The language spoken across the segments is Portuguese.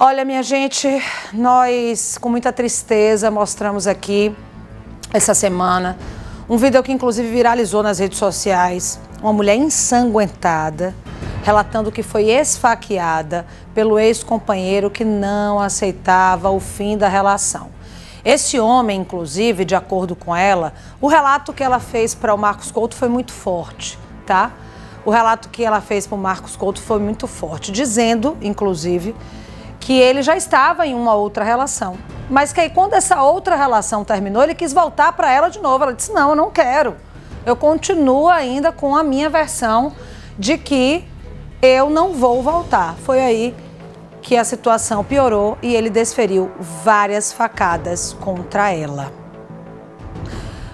Olha, minha gente, nós com muita tristeza mostramos aqui essa semana um vídeo que inclusive viralizou nas redes sociais, uma mulher ensanguentada, relatando que foi esfaqueada pelo ex-companheiro que não aceitava o fim da relação. Esse homem, inclusive, de acordo com ela, o relato que ela fez para o Marcos Couto foi muito forte, tá? O relato que ela fez para o Marcos Couto foi muito forte, dizendo, inclusive, que ele já estava em uma outra relação. Mas que aí, quando essa outra relação terminou, ele quis voltar para ela de novo. Ela disse, não, eu não quero. Eu continuo ainda com a minha versão de que eu não vou voltar. Foi aí que a situação piorou e ele desferiu várias facadas contra ela.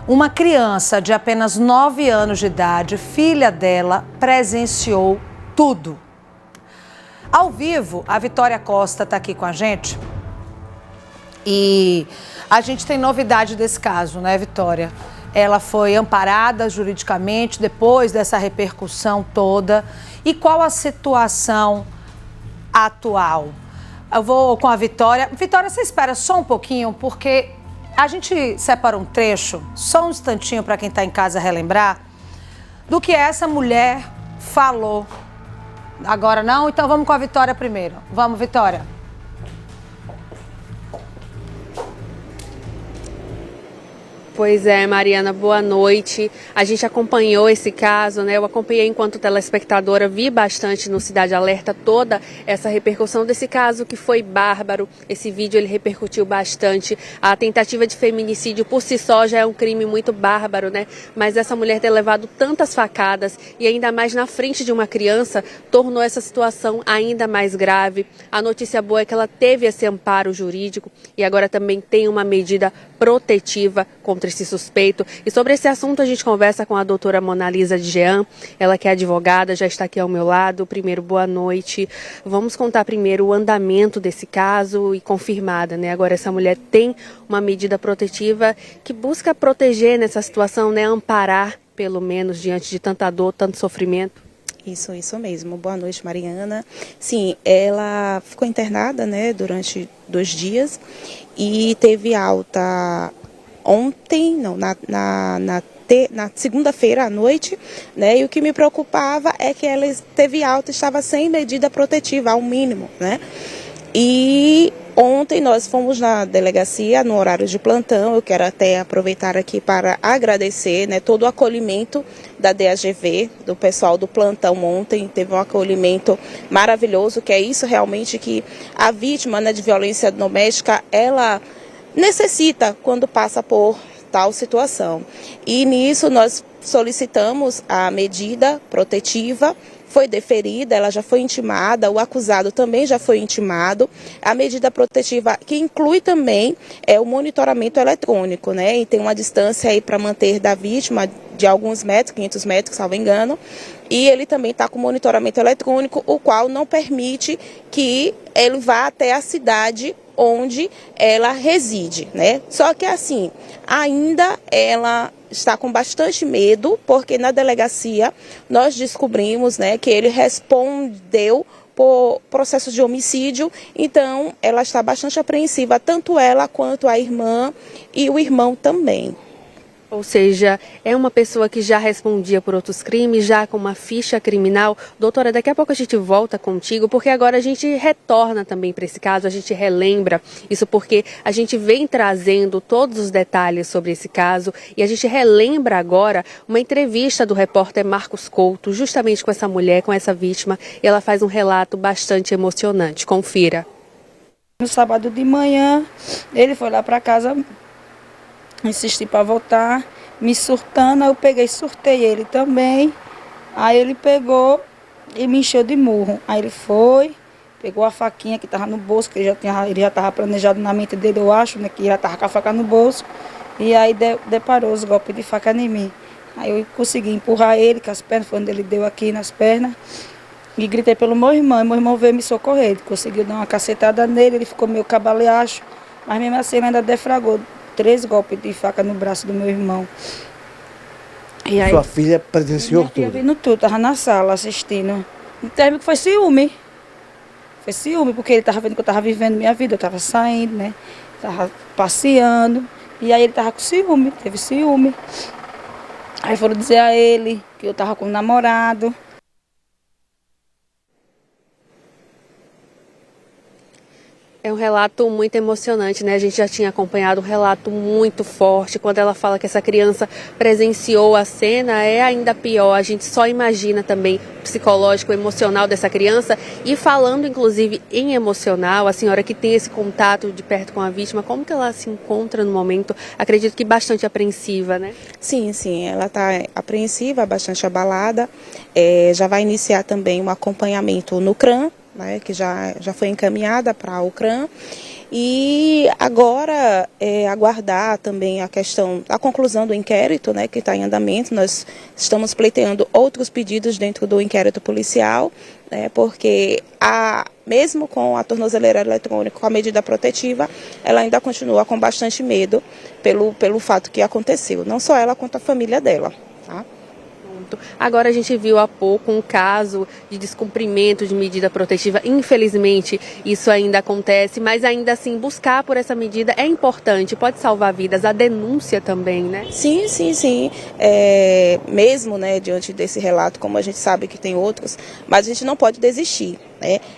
Uma criança de apenas 9 anos de idade, filha dela, presenciou tudo. Ao vivo, a Vitória Costa está aqui com a gente e a gente tem novidade desse caso, né, Vitória? Ela foi amparada juridicamente depois dessa repercussão toda. E qual a situação atual? Eu vou com a Vitória. Vitória, você espera só um pouquinho, porque a gente separa um trecho, só um instantinho para quem está em casa relembrar, do que essa mulher falou. Agora não? Então vamos com a Vitória primeiro. Vamos, Vitória. Pois é, Mariana, boa noite. A gente acompanhou esse caso, né? Eu acompanhei enquanto telespectadora, vi bastante no Cidade Alerta toda essa repercussão desse caso que foi bárbaro. Esse vídeo ele repercutiu bastante. A tentativa de feminicídio por si só já é um crime muito bárbaro, né? Mas essa mulher ter levado tantas facadas e ainda mais na frente de uma criança tornou essa situação ainda mais grave. A notícia boa é que ela teve esse amparo jurídico e agora também tem uma medida protetiva contra esse suspeito. E sobre esse assunto a gente conversa com a doutora Monalisa de Jean, ela que é advogada, já está aqui ao meu lado. Primeiro, boa noite. Vamos contar primeiro o andamento desse caso e confirmada, né? Agora essa mulher tem uma medida protetiva que busca proteger nessa situação, né? Amparar, pelo menos, diante de tanta dor, tanto sofrimento. Isso mesmo. Boa noite, Mariana. Sim, ela ficou internada, né, durante 2 dias e teve alta ontem, não, na segunda-feira à noite, né, e o que me preocupava é que ela teve alta, estava sem medida protetiva, ao mínimo, né, e ontem nós fomos na delegacia no horário de plantão. Eu quero até aproveitar aqui para agradecer, né, todo o acolhimento da DAGV, do pessoal do plantão ontem. Teve um acolhimento maravilhoso, que é isso realmente que a vítima, né, de violência doméstica, ela necessita quando passa por tal situação. E nisso nós solicitamos a medida protetiva. Foi deferida, ela já foi intimada, o acusado também já foi intimado. A medida protetiva que inclui também o monitoramento eletrônico, né? E tem uma distância aí para manter da vítima de alguns metros, 500 metros, salvo engano. E ele também está com monitoramento eletrônico, o qual não permite que ele vá até a cidade onde ela reside, né? Só que assim, ainda ela está com bastante medo, porque na delegacia nós descobrimos, né, que ele respondeu por processo de homicídio. Então ela está bastante apreensiva, tanto ela quanto a irmã e o irmão também. Ou seja, é uma pessoa que já respondia por outros crimes, já com uma ficha criminal. Doutora, daqui a pouco a gente volta contigo, porque agora a gente retorna também para esse caso, a gente relembra isso porque a gente vem trazendo todos os detalhes sobre esse caso e a gente relembra agora uma entrevista do repórter Marcos Couto, justamente com essa mulher, com essa vítima, e ela faz um relato bastante emocionante. Confira. No sábado de manhã, ele foi lá para casa, insisti para voltar, me surtando, eu peguei, surtei ele também. Aí ele pegou e me encheu de murro. Aí ele foi, pegou a faquinha que estava no bolso, que ele já estava planejado na mente dele, eu acho, né, que já estava com a faca no bolso. E aí deparou os golpes de faca em mim. Aí eu consegui empurrar ele com as pernas, foi onde ele deu aqui nas pernas. E gritei pelo meu irmão, e meu irmão veio me socorrer. Ele conseguiu dar uma cacetada nele, ele ficou meio cabaleacho, mas mesmo assim ele ainda defragou 3 golpes de faca no braço do meu irmão. E aí, sua filha presenciou minha filha tudo? Vendo tudo, estava na sala assistindo. O término foi ciúme. Foi ciúme, porque ele estava vendo que eu estava vivendo minha vida, eu estava saindo, né? Estava passeando. E aí ele estava com ciúme, teve ciúme. Aí foram dizer a ele que eu estava com um namorado. É um relato muito emocionante, né? A gente já tinha acompanhado um relato muito forte. Quando ela fala que essa criança presenciou a cena, é ainda pior. A gente só imagina também o psicológico, o emocional dessa criança. E falando, inclusive, em emocional, a senhora que tem esse contato de perto com a vítima, como que ela se encontra no momento? Acredito que bastante apreensiva, né? Sim, sim, ela está apreensiva, bastante abalada. Já vai iniciar também um acompanhamento no CRAM, né, que já foi encaminhada para o CRAM. E agora aguardar também a conclusão do inquérito, né, que está em andamento. Nós estamos pleiteando outros pedidos dentro do inquérito policial, né, porque mesmo com a tornozeleira eletrônica, com a medida protetiva, ela ainda continua com bastante medo pelo fato que aconteceu. Não só ela, quanto a família dela. Tá? Agora a gente viu há pouco um caso de descumprimento de medida protetiva. Infelizmente, isso ainda acontece, mas ainda assim buscar por essa medida é importante, pode salvar vidas. A denúncia também, né? Sim, sim, sim. Mesmo, né, diante desse relato, como a gente sabe que tem outros, mas a gente não pode desistir.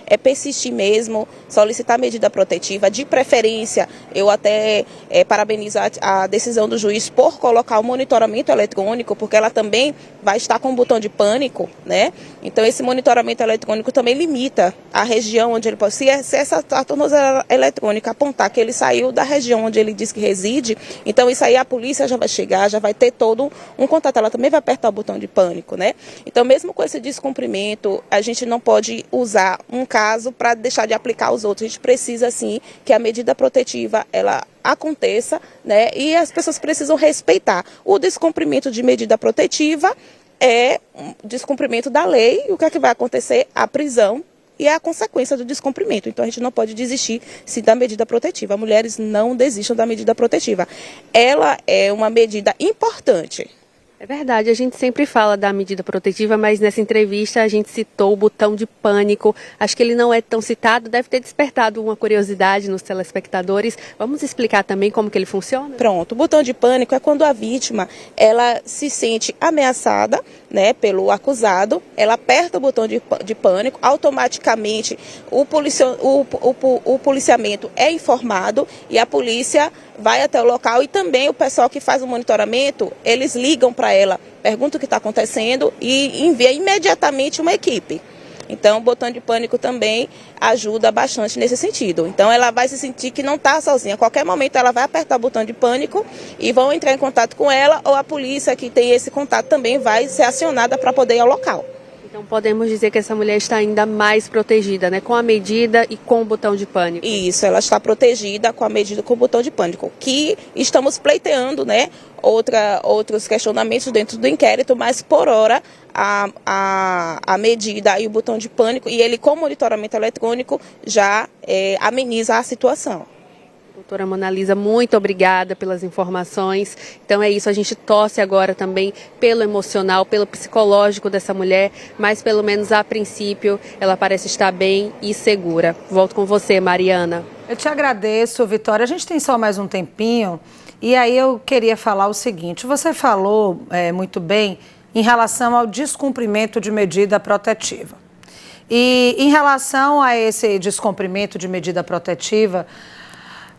É persistir mesmo, solicitar medida protetiva, de preferência. Eu até parabenizo a decisão do juiz por colocar o monitoramento eletrônico, porque ela também vai estar com um botão de pânico, né? Então esse monitoramento eletrônico também limita a região onde ele pode. Se essa tornozeleira eletrônica apontar que ele saiu da região onde ele diz que reside, então isso aí a polícia já vai chegar, já vai ter todo um contato. Ela também vai apertar o botão de pânico, né? Então mesmo com esse descumprimento, a gente não pode usar um caso para deixar de aplicar os outros. A gente precisa, sim, que a medida protetiva ela aconteça, né? E as pessoas precisam respeitar. O descumprimento de medida protetiva é um descumprimento da lei. E o que é que vai acontecer? A prisão e a consequência do descumprimento. Então a gente não pode desistir sim da medida protetiva. Mulheres não desistam da medida protetiva. Ela é uma medida importante. É verdade, a gente sempre fala da medida protetiva, mas nessa entrevista a gente citou o botão de pânico. Acho que ele não é tão citado, deve ter despertado uma curiosidade nos telespectadores. Vamos explicar também como que ele funciona? Pronto, o botão de pânico é quando a vítima ela se sente ameaçada, né, pelo acusado, ela aperta o botão de pânico, automaticamente o policiamento é informado e a polícia vai até o local e também o pessoal que faz o monitoramento, eles ligam para ela, perguntam o que está acontecendo e envia imediatamente uma equipe. Então, o botão de pânico também ajuda bastante nesse sentido. Então, ela vai se sentir que não está sozinha. A qualquer momento, ela vai apertar o botão de pânico e vão entrar em contato com ela ou a polícia que tem esse contato também vai ser acionada para poder ir ao local. Então, podemos dizer que essa mulher está ainda mais protegida, né? Com a medida e com o botão de pânico. Isso, ela está protegida com a medida com o botão de pânico, que estamos pleiteando, né? Outros questionamentos dentro do inquérito, mas por hora a medida e o botão de pânico e ele com monitoramento eletrônico já ameniza a situação. Doutora Monalisa, muito obrigada pelas informações. Então é isso, a gente torce agora também pelo emocional, pelo psicológico dessa mulher, mas pelo menos a princípio ela parece estar bem e segura. Volto com você, Mariana. Eu te agradeço, Vitória. A gente tem só mais um tempinho e aí eu queria falar o seguinte. Você falou muito bem em relação ao descumprimento de medida protetiva. E em relação a esse descumprimento de medida protetiva,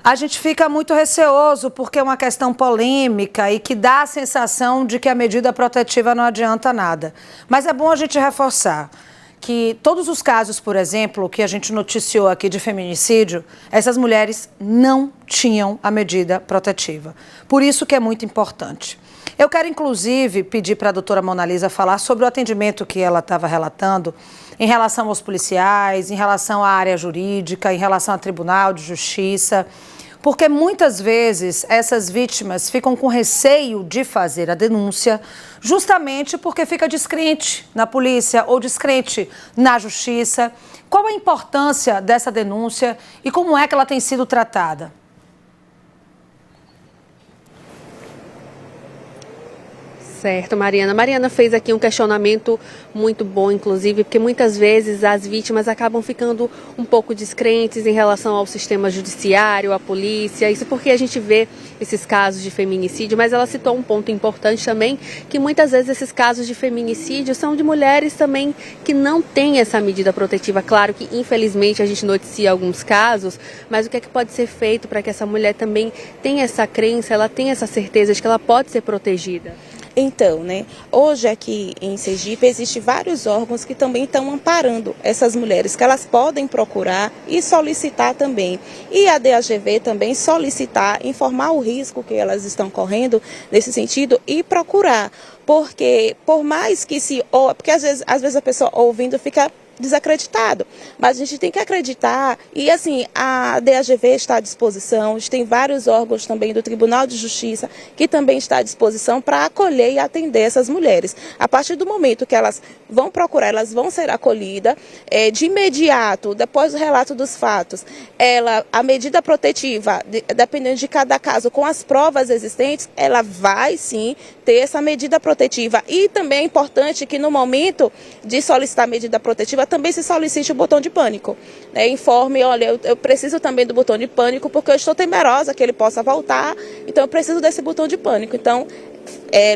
a gente fica muito receoso porque é uma questão polêmica e que dá a sensação de que a medida protetiva não adianta nada. Mas é bom a gente reforçar que todos os casos, por exemplo, que a gente noticiou aqui de feminicídio, essas mulheres não tinham a medida protetiva. Por isso que é muito importante. Eu quero, inclusive, pedir para a doutora Monalisa falar sobre o atendimento que ela estava relatando em relação aos policiais, em relação à área jurídica, em relação ao Tribunal de Justiça, porque muitas vezes essas vítimas ficam com receio de fazer a denúncia justamente porque fica descrente na polícia ou descrente na justiça. Qual a importância dessa denúncia e como é que ela tem sido tratada? Certo, Mariana. Mariana fez aqui um questionamento muito bom, inclusive, porque muitas vezes as vítimas acabam ficando um pouco descrentes em relação ao sistema judiciário, à polícia. Isso porque a gente vê esses casos de feminicídio, mas ela citou um ponto importante também, que muitas vezes esses casos de feminicídio são de mulheres também que não têm essa medida protetiva. Claro que, infelizmente, a gente noticia alguns casos, mas o que é que pode ser feito para que essa mulher também tenha essa crença, ela tenha essa certeza de que ela pode ser protegida? Então, né, hoje aqui em Sergipe existem vários órgãos que também estão amparando essas mulheres, que elas podem procurar e solicitar também. E a DAGV também solicitar, informar o risco que elas estão correndo nesse sentido e procurar. Porque por mais que porque às vezes a pessoa ouvindo fica desacreditado, mas a gente tem que acreditar e assim, a DAGV está à disposição, tem vários órgãos também do Tribunal de Justiça que também está à disposição para acolher e atender essas mulheres. A partir do momento que elas vão procurar, elas vão ser acolhidas, de imediato, depois do relato dos fatos, a medida protetiva, dependendo de cada caso, com as provas existentes, ela vai sim ter essa medida protetiva. E também é importante que no momento de solicitar a medida protetiva, também se solicite o botão de pânico. Informe, olha, eu preciso também do botão de pânico porque eu estou temerosa que ele possa voltar, então eu preciso desse botão de pânico. Então,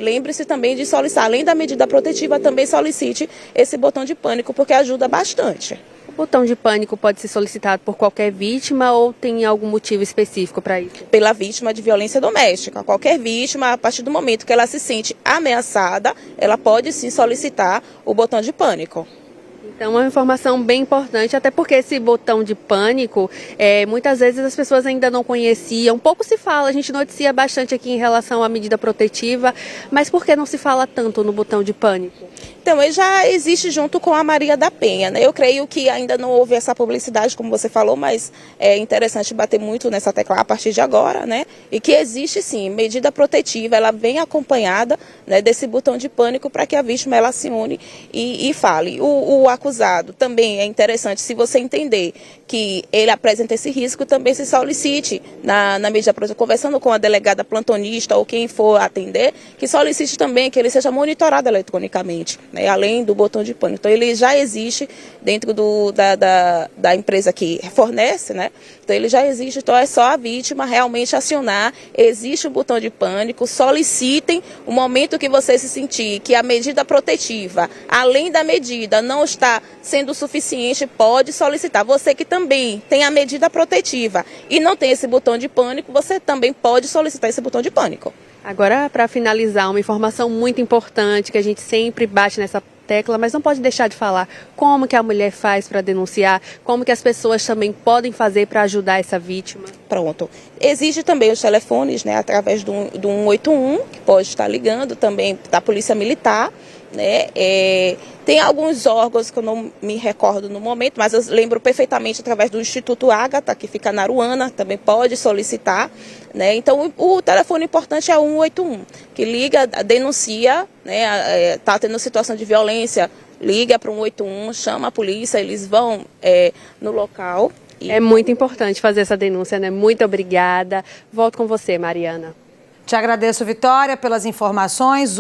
lembre-se também de solicitar, além da medida protetiva, também solicite esse botão de pânico porque ajuda bastante. O botão de pânico pode ser solicitado por qualquer vítima ou tem algum motivo específico para isso? Pela vítima de violência doméstica. Qualquer vítima, a partir do momento que ela se sente ameaçada, ela pode sim solicitar o botão de pânico. Então, é uma informação bem importante, até porque esse botão de pânico, muitas vezes as pessoas ainda não conheciam. Pouco se fala, a gente noticia bastante aqui em relação à medida protetiva, mas por que não se fala tanto no botão de pânico? Então, ele já existe junto com a Maria da Penha, né? Eu creio que ainda não houve essa publicidade, como você falou, mas é interessante bater muito nessa tecla a partir de agora, né? E que existe sim, medida protetiva, ela vem acompanhada, né, desse botão de pânico para que a vítima ela se une e fale. O acusado também é interessante, se você entender que ele apresenta esse risco, também se solicite na medida protetiva, conversando com a delegada plantonista ou quem for atender, que solicite também que ele seja monitorado eletronicamente, né, além do botão de pânico. Então ele já existe dentro da empresa que fornece, né? Então ele já existe, então é só a vítima realmente acionar, existe o botão de pânico, solicitem o momento que você se sentir que a medida protetiva, além da medida, não está sendo suficiente, pode solicitar. Você que também tem a medida protetiva e não tem esse botão de pânico, você também pode solicitar esse botão de pânico. Agora, para finalizar, uma informação muito importante que a gente sempre bate nessa tecla, mas não pode deixar de falar como que a mulher faz para denunciar, como que as pessoas também podem fazer para ajudar essa vítima. Pronto. Existe também os telefones, né, através do 181, que pode estar ligando também da Polícia Militar, né? Tem alguns órgãos que eu não me recordo no momento, mas eu lembro perfeitamente através do Instituto Ágata, que fica na Aruana, também pode solicitar, né? Então o telefone importante é o 181, que liga, denuncia, né? Tá tendo situação de violência, liga para o 181, chama a polícia, eles vão no local. É muito importante fazer essa denúncia, né? Muito obrigada. Volto com você, Mariana. Te agradeço, Vitória, pelas informações.